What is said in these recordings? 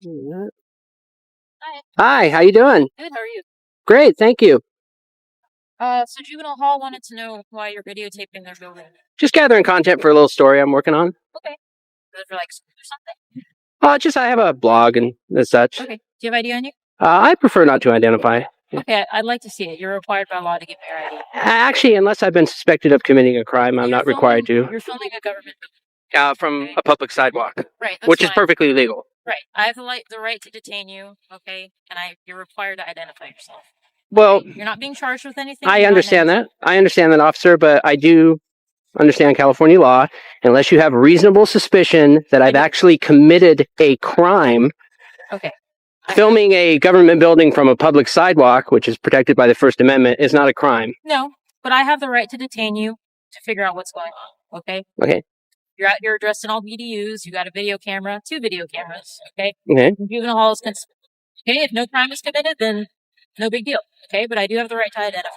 Hi. Hi, how you doing? Good, how are you? Great, thank you. So Juvenile Hall wanted to know why you're videotaping their building. Just gathering content for a little story I'm working on. Okay. Is it for like school or something? I have a blog and such. Okay. Do you have ID on you? I prefer not to identify. Okay, I'd like to see it. You're required by law to give me your ID. Actually, unless I've been suspected of committing a crime, I'm not required to. You're filming a government From a public sidewalk, right, which is fine. perfectly legal. Right. I have the right to detain you, okay? And you're required to identify yourself. Well, you're not being charged with anything. I understand that. I understand that, officer, but I do understand California law. Unless you have reasonable suspicion that I've actually committed a crime. Okay. Filming a government building from a public sidewalk, which is protected by the First Amendment, is not a crime. No, but I have the right to detain you to figure out what's going on, okay? Okay. You're dressed in all BDUs. You got a video camera, 2 video cameras, okay? Okay. Juvenile Hall is okay. If no crime is committed, then no big deal, okay? But I do have the right to identify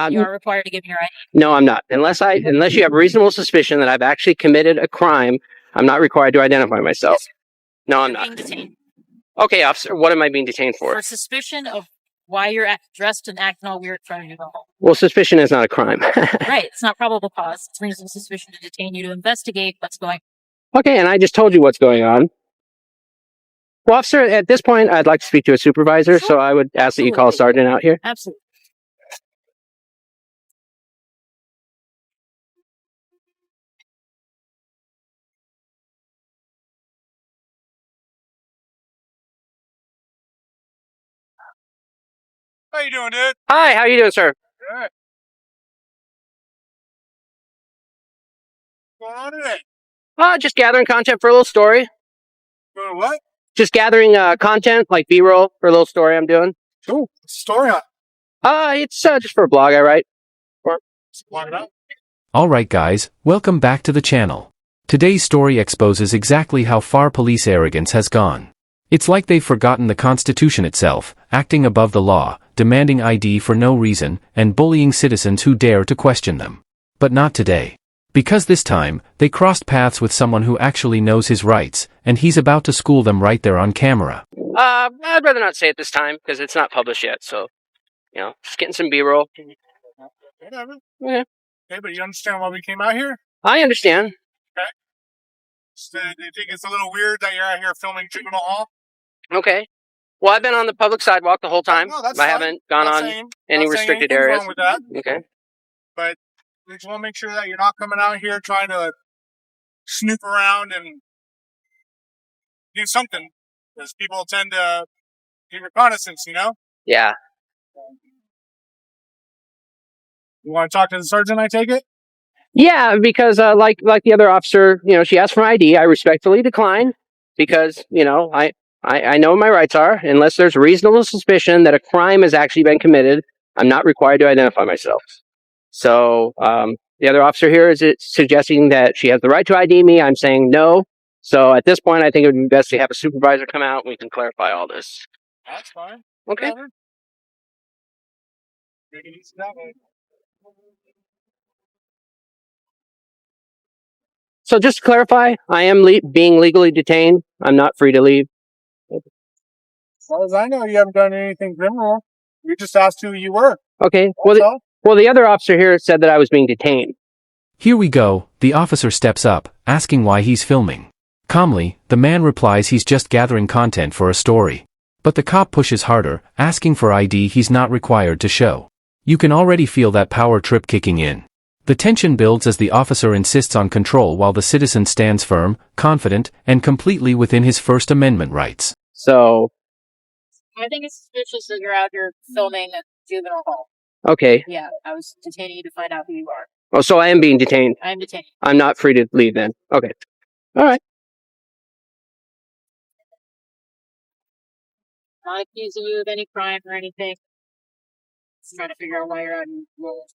you. You are required to give me your ID. No, I'm not. Unless you have reasonable suspicion that I've actually committed a crime, I'm not required to identify myself. Yes, no, I'm not. Being detained. Okay, officer, what am I being detained for? For suspicion of why you're dressed and acting all weird in front of Juvenile Hall. Well, suspicion is not a crime. Right, it's not probable cause. It's reasonable suspicion to detain you to investigate what's going on. Okay, and I just told you what's going on. Well, officer, at this point, I'd like to speak to a supervisor, so I would ask that you call a sergeant out here. Absolutely. How you doing, dude? Hi, how you doing, sir? Good. What's going on today? Just gathering content for a little story. Doing what? Just gathering content, like B-roll for a little story I'm doing. Cool. What's the story on? It's just for a blog I write. Alright guys, welcome back to the channel. Today's story exposes exactly how far police arrogance has gone. It's like they've forgotten the Constitution itself, acting above the law, demanding ID for no reason, and bullying citizens who dare to question them. But not today. Because this time, they crossed paths with someone who actually knows his rights, and he's about to school them right there on camera. I'd rather not say it this time, because it's not published yet, so, just getting some B-roll. Whatever. Okay. Okay, but you understand why we came out here? I understand. Okay. So, do you think it's a little weird that you're out here filming Juvenile Hall? Okay. Well, I've been on the public sidewalk the whole time. No, that's I fine. haven't gone on any restricted areas. Wrong with that. Okay. But we just want to make sure that you're not coming out here trying to snoop around and do something. Because people tend to do reconnaissance, Yeah. You want to talk to the sergeant, I take it? Yeah, because like the other officer, she asked for my ID. I respectfully decline because, I know what my rights are. Unless there's reasonable suspicion that a crime has actually been committed, I'm not required to identify myself. So the other officer here is suggesting that she has the right to ID me. I'm saying no. So at this point, I think it would be best to have a supervisor come out and we can clarify all this. That's fine. Okay. Whatever. Make it easy that way. So just to clarify, I am being legally detained. I'm not free to leave. As far as I know, you haven't done anything criminal. We just asked who you were. Okay. Well, the other officer here said that I was being detained. Here we go, the officer steps up, asking why he's filming. Calmly, the man replies he's just gathering content for a story. But the cop pushes harder, asking for ID he's not required to show. You can already feel that power trip kicking in. The tension builds as the officer insists on control while the citizen stands firm, confident, and completely within his First Amendment rights. So I think it's suspicious that you're out here filming at Juvenile Hall. Okay. Yeah, I was detaining you to find out who you are. Oh, so I am being detained. I am detained. I'm not free to leave then. Okay. All right. Not accusing you of any crime or anything. Just trying to figure out why you're out in the world.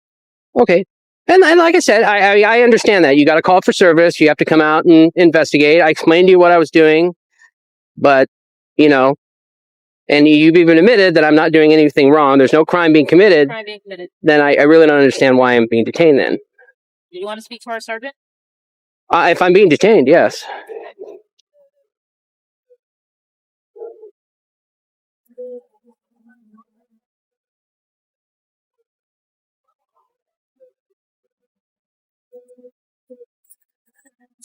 Okay. And like I said, I understand that. You got to call for service. You have to come out and investigate. I explained to you what I was doing. But, and you've even admitted that I'm not doing anything wrong. There's no crime being committed. Then I really don't understand why I'm being detained then. Do you want to speak to our sergeant? If I'm being detained, yes.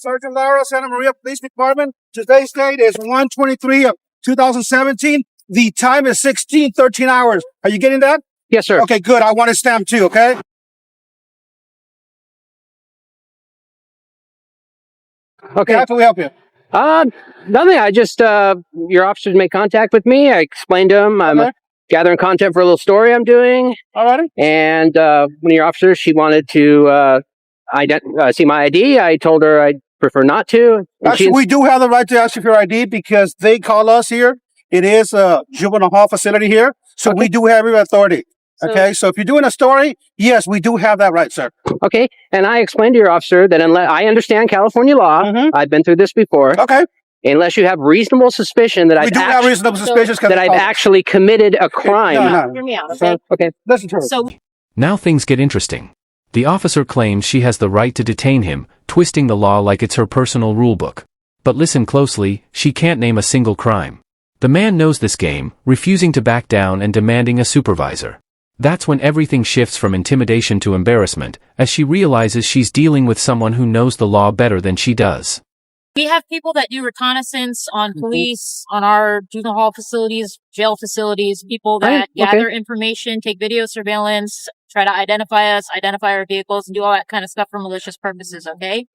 Sergeant Lara, Santa Maria Police Department. Today's date is 1/23 of 2017. The time is 16:13 hours. Are you getting that? Yes, sir. Okay, good. I want it stamped too, okay? Okay. How can we help you? Nothing. I just, your officers made contact with me. I explained to them I'm gathering content for a little story I'm doing. Alrighty. And one of your officers, she wanted to see my ID. I told her I'd prefer not to. Actually, we do have the right to ask you for your ID because they call us here. It is a juvenile hall facility here. So we do have your authority. Okay, so if you're doing a story, yes, we do have that right, sir. Okay, and I explained to your officer that unless I understand California law, I've been through this before. Okay. Unless you have reasonable suspicion that I've actually committed a crime. No. Hear me out, okay? Okay. Listen to her. So Now things get interesting. The officer claims she has the right to detain him, twisting the law like it's her personal rulebook. But listen closely, she can't name a single crime. The man knows this game, refusing to back down and demanding a supervisor. That's when everything shifts from intimidation to embarrassment, as she realizes she's dealing with someone who knows the law better than she does. we have people that do reconnaissance on police, on our juvenile hall facilities, jail facilities, people that gather information, take video surveillance, try to identify us, identify our vehicles, and do all that kind of stuff for malicious purposes, okay?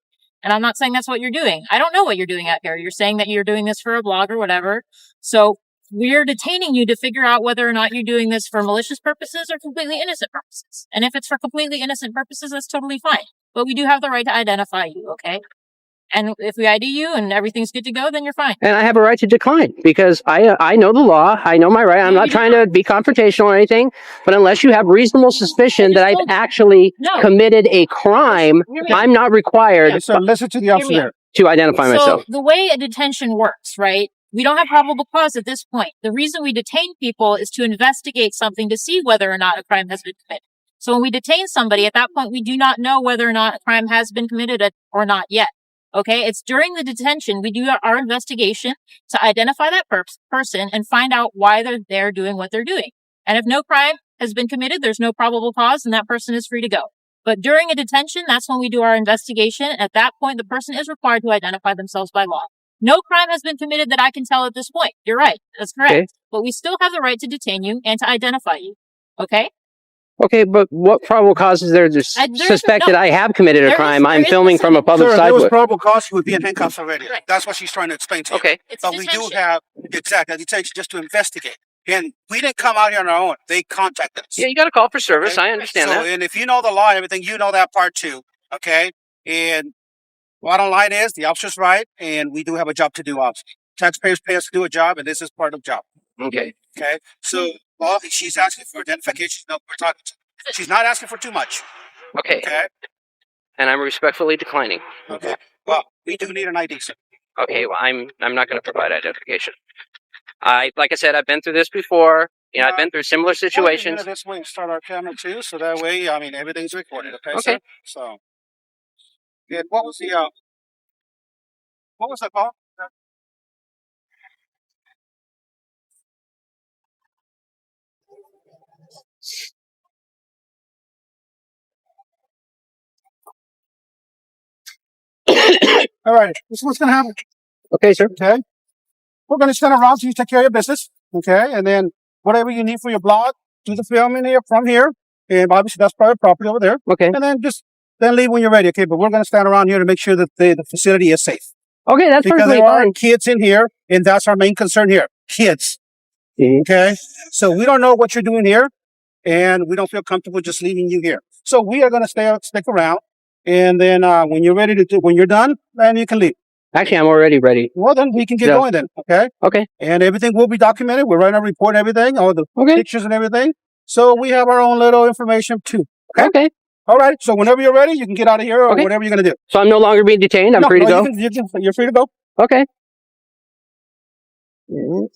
And I'm not saying that's what you're doing. I don't know what you're doing out here. You're saying that you're doing this for a blog or whatever. So we're detaining you to figure out whether or not you're doing this for malicious purposes or completely innocent purposes. And if it's for completely innocent purposes, that's totally fine. But we do have the right to identify you, okay? And if we ID you and everything's good to go, then you're fine. And I have a right to decline because I know the law. I know my right. I'm not trying to be confrontational or anything. But unless you have reasonable suspicion that I've actually committed a crime, I'm not required So listen to the officer to identify myself. So the way a detention works, right? We don't have probable cause at this point. The reason we detain people is to investigate something to see whether or not a crime has been committed. So when we detain somebody, at that point, we do not know whether or not a crime has been committed or not yet. Okay, it's during the detention, we do our investigation to identify that person and find out why they're there doing what they're doing. And if no crime has been committed, there's no probable cause, and that person is free to go. But during a detention, that's when we do our investigation. At that point, the person is required to identify themselves by law. No crime has been committed that I can tell at this point. You're right. That's correct. Okay. But we still have the right to detain you and to identify you. Okay? Okay, but what probable cause is there to suspect that I have committed a crime? I'm filming from a public sidewalk. If there was probable cause, you would be in handcuffs already. Right. That's what she's trying to explain to you. Okay. But we do have, exactly, detention just to investigate. And we didn't come out here on our own. They contacted us. Yeah, you got to call for service. Okay? I understand that. And if you know the law and everything, you know that part too. Okay? And bottom line is, the officer's right, and we do have a job to do, officer. Taxpayers pay us to do a job, and this is part of the job. Okay. Okay? So, well, she's asking for identification. No, we're talking to. She's not asking for too much. Okay. Okay. And I'm respectfully declining. Okay. Well, we do need an ID, sir. Okay. Well, I'm not going to provide identification. Like I said, I've been through this before. You know, I've been through similar situations. This way, start our camera too, so that way, I mean, everything's recorded. Okay. Sir? So, yeah, what was the call? All right, this is what's going to happen. Okay, sir. Okay. We're going to send around so you take care of your business. Okay. And then whatever you need for your blog, do the filming here from here. And obviously that's private property over there. Okay. And then then leave when you're ready. Okay. But we're going to stand around here to make sure that the facility is safe. Okay. That's because perfectly there are fine. kids in here, and that's our main concern here. Kids. Mm-hmm. Okay. So we don't know what you're doing here, and we don't feel comfortable just leaving you here. So we are going to stick around. And then when you're ready when you're done, then you can leave. Actually, I'm already ready. Well, then we can get going then, okay? Okay. And everything will be documented. We're writing a report and everything, all the pictures and everything. So we have our own little information too, okay? Okay. All right. So whenever you're ready, you can get out of here or whatever you're going to do. So I'm no longer being detained? I'm free to go? You're free to go. Okay. Mm-hmm.